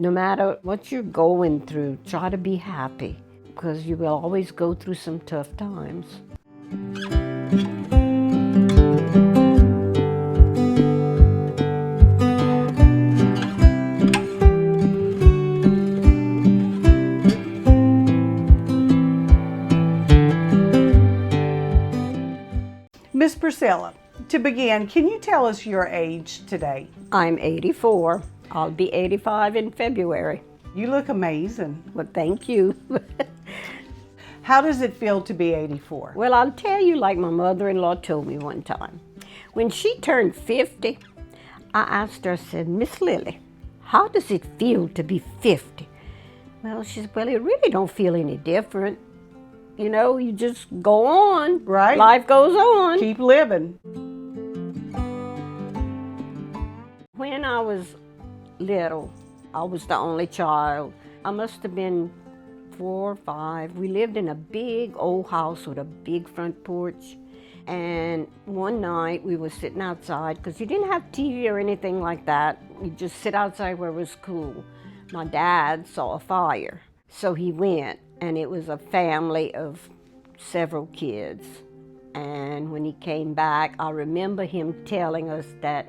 No matter what you're going through, try to be happy because you will always go through some tough times. Miss Priscilla, to begin, can you tell us your age today? I'm 84. I'll be 85 in February. You look amazing. Well, thank you. How does it feel to be 84? Well, I'll tell you like my mother-in-law told me one time. When she turned 50, I asked her, I said, Miss Lily, how does it feel to be 50? Well, she said, well, it really don't feel any different. You know, you just go on. Right. Life goes on. Keep living. When I was little, I was the only child. I must have been 4 or 5. We lived in a big old house with a big front porch. And one night we were sitting outside because you didn't have TV or anything like that. You just sit outside where it was cool. My dad saw a fire, so he went, and it was a family of several kids. And when he came back, I remember him telling us that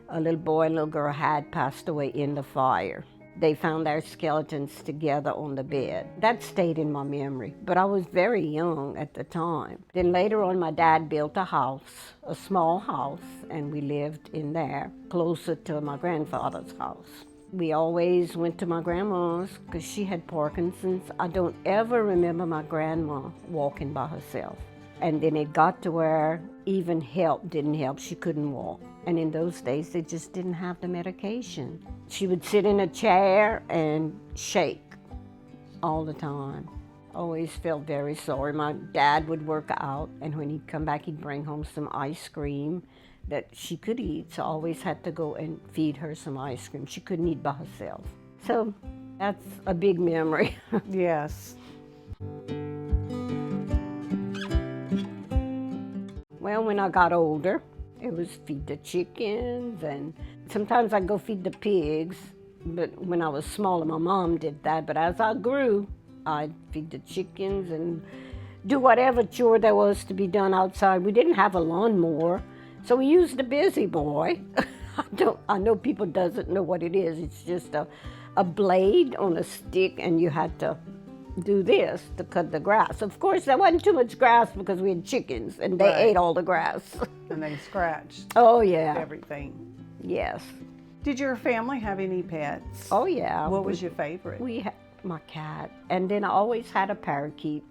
a little boy and little girl had passed away in the fire. They found their skeletons together on the bed. That stayed in my memory, but I was very young at the time. Then later on, my dad built a house, a small house, and we lived in there, closer to my grandfather's house. We always went to my grandma's because she had Parkinson's. I don't ever remember my grandma walking by herself. And then it got to where even help didn't help. She couldn't walk. And in those days, they just didn't have the medication. She would sit in a chair and shake all the time. Always felt very sorry. My dad would work out, and when he'd come back, he'd bring home some ice cream that she could eat. So I always had to go and feed her some ice cream. She couldn't eat by herself. So that's a big memory. Yes. Well, when I got older, it was feed the chickens, and sometimes I'd go feed the pigs. But when I was smaller, my mom did that. But as I grew, I'd feed the chickens and do whatever chore there was to be done outside. We didn't have a lawnmower, so we used a busy boy. I know people doesn't know what it is. It's just a blade on a stick, and you had to do this to cut the grass. Of course, there wasn't too much grass because we had chickens, and they ate all the grass. And they scratched Oh, yeah. everything. Yes. Did your family have any pets? Oh, yeah. What was your favorite? We had my cat, and then I always had a parakeet.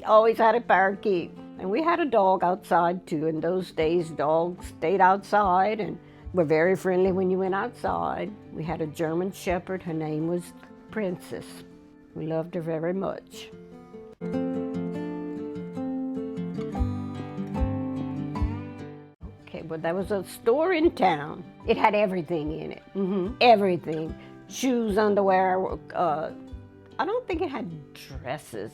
Always had a parakeet. And we had a dog outside, too. In those days, dogs stayed outside and were very friendly when you went outside. We had a German Shepherd. Her name was Princess. We loved her very much. Okay, well, there was a store in town. It had everything in it. Mm-hmm. Everything. Shoes, underwear. I don't think it had dresses,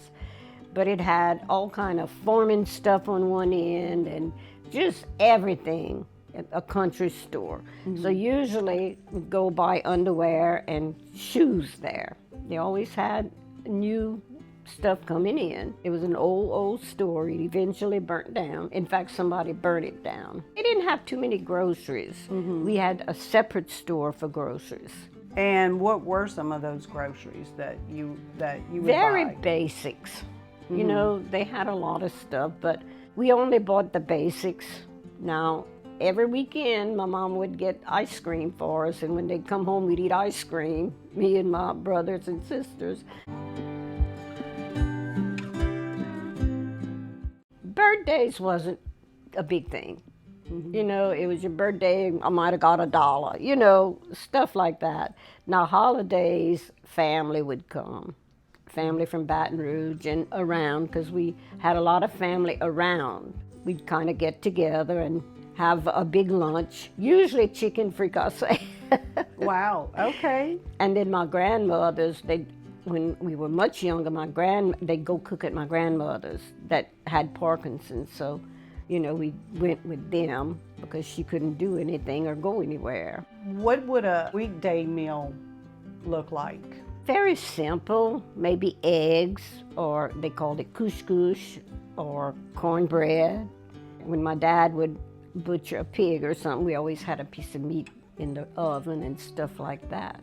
but it had all kind of farming stuff on one end and just everything at a country store. Mm-hmm. So usually we'd go buy underwear and shoes there. They always had new stuff coming in. It was an old store. It eventually burnt down. In fact, somebody burnt it down. They didn't have too many groceries. Mm-hmm. We had a separate store for groceries. And what were some of those groceries that you would Very buy? basics. Mm-hmm. You know, they had a lot of stuff, but we only bought the basics. Now, every weekend, my mom would get ice cream for us, and when they'd come home, we'd eat ice cream, me and my brothers and sisters. Birthdays wasn't a big thing. Mm-hmm. You know, it was your birthday, I might have got $1, you know, stuff like that. Now, holidays, family would come. Family from Baton Rouge and around, because we had a lot of family around. We'd kind of get together and have a big lunch, usually chicken fricassee. Wow, okay. And then my grandmothers, when we were much younger, they'd go cook at my grandmother's that had Parkinson's. So, you know, we went with them because she couldn't do anything or go anywhere. What would a weekday meal look like? Very simple, maybe eggs, or they called it couscous, or cornbread. When my dad would butcher a pig or something, we always had a piece of meat in the oven and stuff like that.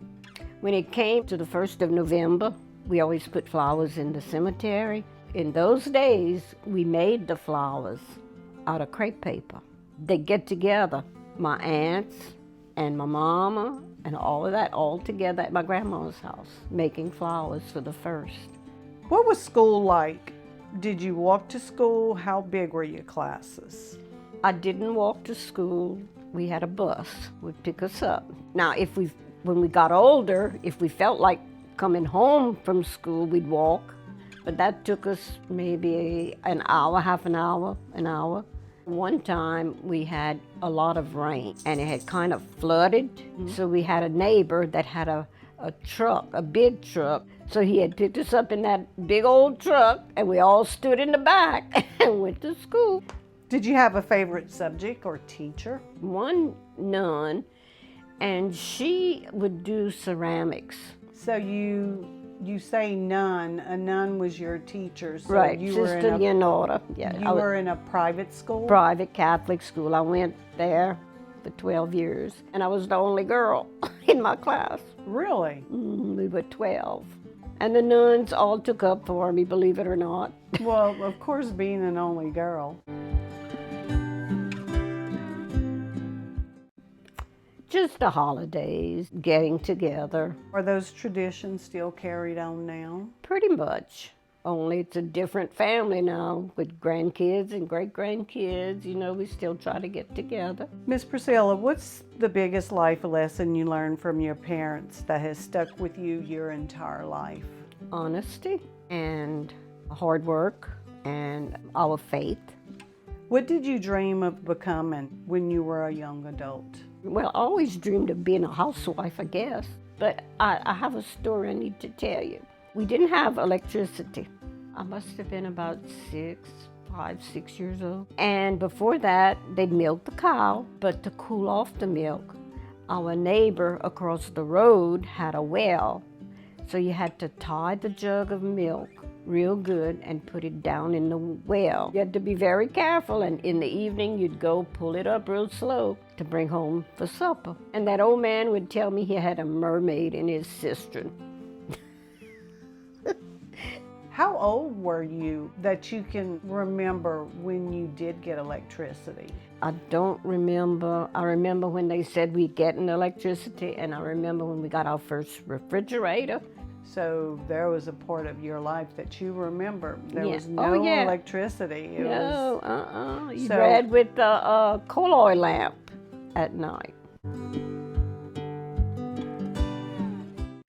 When it came to the 1st of November, we always put flowers in the cemetery. In those days, we made the flowers out of crepe paper. They'd get together, my aunts and my mama and all of that, all together at my grandma's house, making flowers for the 1st. What was school like? Did you walk to school? How big were your classes? I didn't walk to school. We had a bus would pick us up. Now, when we got older, if we felt like coming home from school, we'd walk. But that took us maybe an hour, half an hour, an hour. One time we had a lot of rain and it had kind of flooded. So we had a neighbor that had a truck, a big truck. So he had picked us up in that big old truck and we all stood in the back and went to school. Did you have a favorite subject or teacher? One nun, and she would do ceramics. So you say nun. A nun was your teacher. So Right, you Sister were Leonora. Yeah, you were in a private school? private Catholic school. I went there for 12 years, and I was the only girl in my class. Really? We were 12. And the nuns all took up for me, believe it or not. Well, of course, being an only girl. Just the holidays, getting together, Are those traditions still carried on now? pretty much. Only it's a different family now with grandkids and great-grandkids. You know, we still try to get together. Miss Priscilla, what's the biggest life lesson you learned from your parents that has stuck with you your entire life? Honesty and hard work and our faith. What did you dream of becoming when you were a young adult? Well, I always dreamed of being a housewife, I guess. But I have a story I need to tell you. We didn't have electricity. I must have been about 5, 6 years old. And before that, they'd milk the cow. But to cool off the milk, our neighbor across the road had a well. So you had to tie the jug of milk real good and put it down in the well. You had to be very careful, and in the evening you'd go pull it up real slow to bring home for supper. And that old man would tell me he had a mermaid in his cistern. How old were you that you can remember when you did get electricity? I don't remember. I remember when they said we'd get an electricity, and I remember when we got our first refrigerator. So there was a part of your life that you remember. There Yeah. was no Oh, yeah. electricity. It No, was You So- read with a coal oil lamp at night.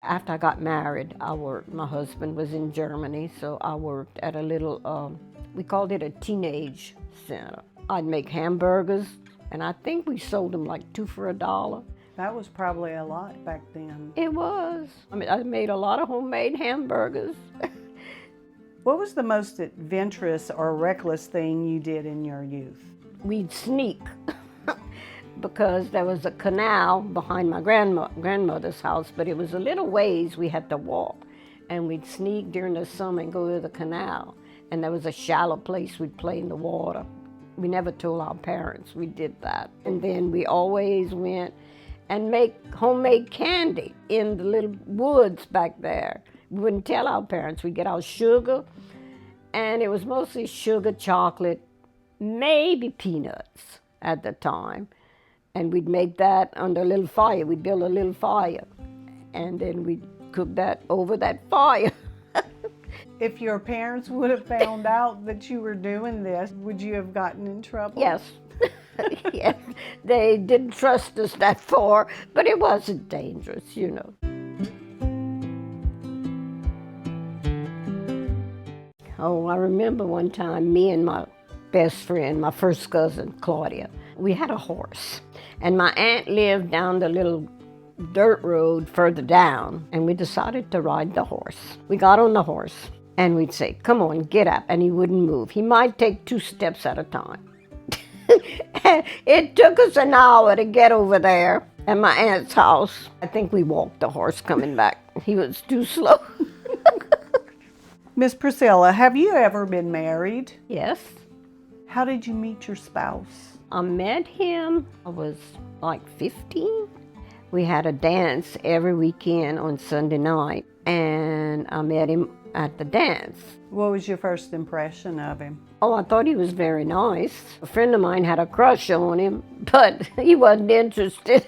After I got married, I worked. My husband was in Germany, so I worked at a little, we called it a teenage center. I'd make hamburgers, and I think we sold them like 2 for $1. That was probably a lot back then. It was. I mean, I made a lot of homemade hamburgers. What was the most adventurous or reckless thing you did in your youth? We'd sneak because there was a canal behind my grandmother's house, but it was a little ways we had to walk. And we'd sneak during the summer and go to the canal. And there was a shallow place we'd play in the water. We never told our parents we did that. And then we always went and make homemade candy in the little woods back there. We wouldn't tell our parents. We'd get our sugar, and it was mostly sugar, chocolate, maybe peanuts at the time. And we'd make that under a little fire. We'd build a little fire, and then we'd cook that over that fire. If your parents would have found out that you were doing this, would you have gotten in trouble? Yes. Yes. They didn't trust us that far, but it wasn't dangerous, you know. Oh, I remember one time, me and my best friend, my first cousin, Claudia, we had a horse. And my aunt lived down the little dirt road further down, and we decided to ride the horse. We got on the horse, and we'd say, "Come on, get up," and he wouldn't move. He might take 2 steps at a time. It took us an hour to get over there, at my aunt's house. I think we walked the horse coming back. He was too slow. Miss Priscilla, have you ever been married? Yes. How did you meet your spouse? I met him, I was like 15. We had a dance every weekend on Sunday night, and I met him at the dance. What was your first impression of him? Oh, I thought he was very nice. A friend of mine had a crush on him, but he wasn't interested.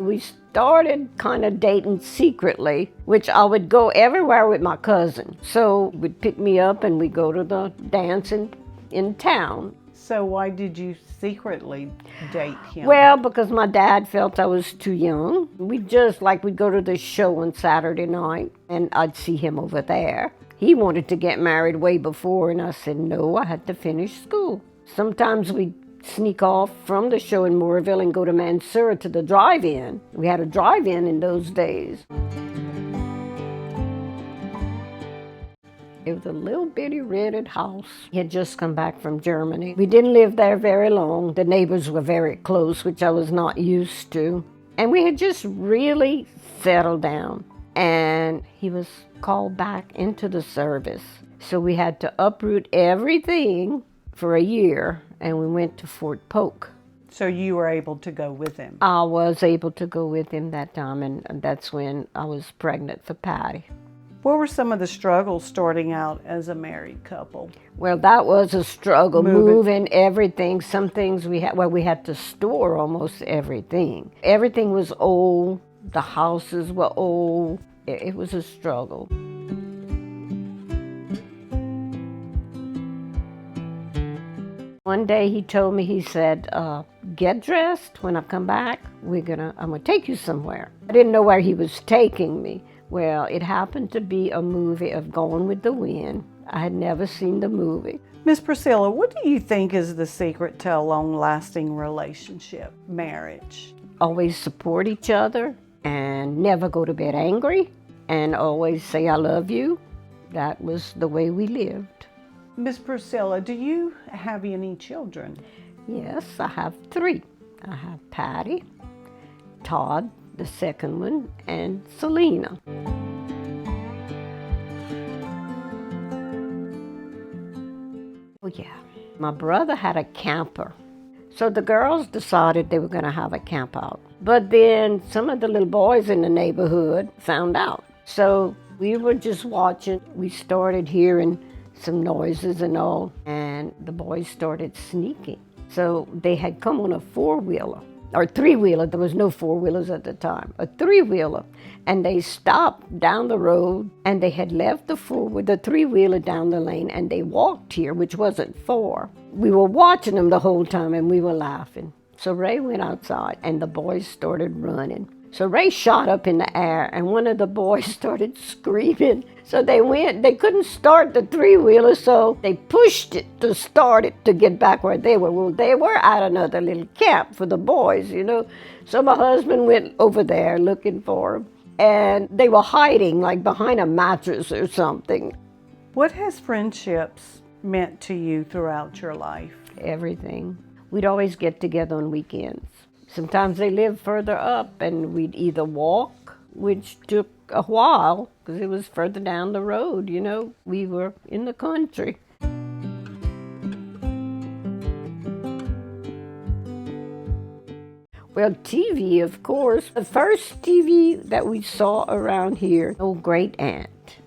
We started kind of dating secretly, which I would go everywhere with my cousin. So he'd pick me up and we'd go to the dance in town. So why did you secretly date him? Well, because my dad felt I was too young. We'd go to the show on Saturday night, and I'd see him over there. He wanted to get married way before, and I said no, I had to finish school. Sometimes we'd sneak off from the show in Moorville and go to Mansura to the drive-in. We had a drive-in in those days. It was a little bitty rented house. He had just come back from Germany. We didn't live there very long. The neighbors were very close, which I was not used to. And we had just really settled down. And he was called back into the service. So we had to uproot everything for a year, and we went to Fort Polk. So you were able to go with him? I was able to go with him that time, and that's when I was pregnant for Patty. What were some of the struggles starting out as a married couple? Well, that was a struggle, moving everything. Some things we had to store almost everything. Everything was old. The houses were old. It was a struggle. One day he told me, he said, get dressed. When I come back, I'm gonna take you somewhere. I didn't know where he was taking me. Well, it happened to be a movie of Gone with the Wind. I had never seen the movie. Miss Priscilla, what do you think is the secret to a long-lasting relationship, marriage? Always support each other and never go to bed angry and always say I love you. That was the way we lived. Miss Priscilla, do you have any children? Yes, I have 3. I have Patty, Todd, the second one, and Selena. Oh yeah, my brother had a camper. So the girls decided they were going to have a camp out. But then some of the little boys in the neighborhood found out. So we were just watching. We started hearing some noises and all, and the boys started sneaking. So they had come on a 4-wheeler. Or 3-wheeler, there was no 4-wheelers at the time, a 3-wheeler. And they stopped down the road, and they had left the 3-wheeler down the lane, and they walked here, which wasn't far. We were watching them the whole time, and we were laughing. So Ray went outside, and the boys started running. So Ray shot up in the air, and one of the boys started screaming. So they couldn't start the 3-wheeler, so they pushed it to start it to get back where they were. Well, they were at another little camp for the boys, you know. So my husband went over there looking for them, and they were hiding like behind a mattress or something. What has friendships meant to you throughout your life? Everything. We'd always get together on weekends. Sometimes they lived further up, and we'd either walk, which took a while because it was further down the road, you know. We were in the country. Well, TV, of course. The first TV that we saw around here, old great aunt,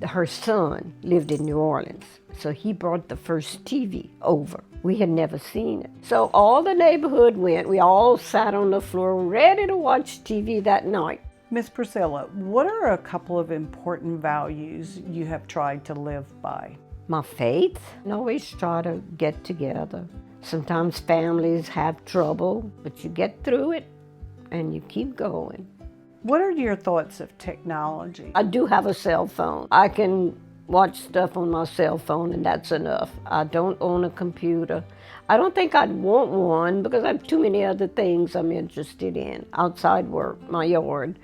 her son lived in New Orleans. So he brought the first TV over. We had never seen it. So all the neighborhood went. We all sat on the floor ready to watch TV that night. Miss Priscilla, what are a couple of important values you have tried to live by? My faith. I always try to get together. Sometimes families have trouble, but you get through it and you keep going. What are your thoughts of technology? I do have a cell phone. I can watch stuff on my cell phone, and that's enough. I don't own a computer. I don't think I'd want one because I have too many other things I'm interested in. Outside work, my yard,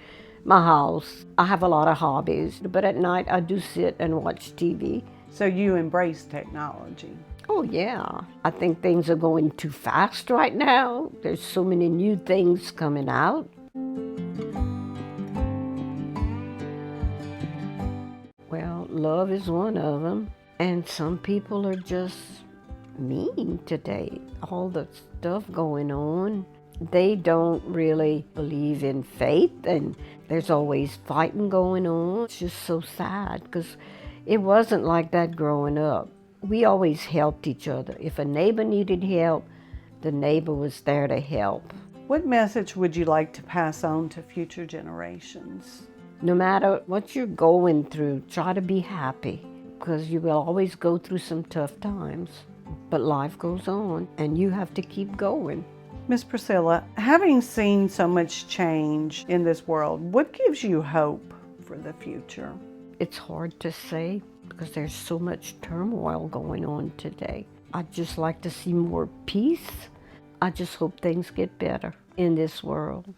my house. I have a lot of hobbies, but at night I do sit and watch TV. So you embrace technology? Oh, yeah. I think things are going too fast right now. There's so many new things coming out. Well, love is one of them. And some people are just mean today. All the stuff going on. They don't really believe in faith, and there's always fighting going on. It's just so sad because it wasn't like that growing up. We always helped each other. If a neighbor needed help, the neighbor was there to help. What message would you like to pass on to future generations? No matter what you're going through, try to be happy because you will always go through some tough times. But life goes on and you have to keep going. Miss Priscilla, having seen so much change in this world, what gives you hope for the future? It's hard to say because there's so much turmoil going on today. I'd just like to see more peace. I just hope things get better in this world.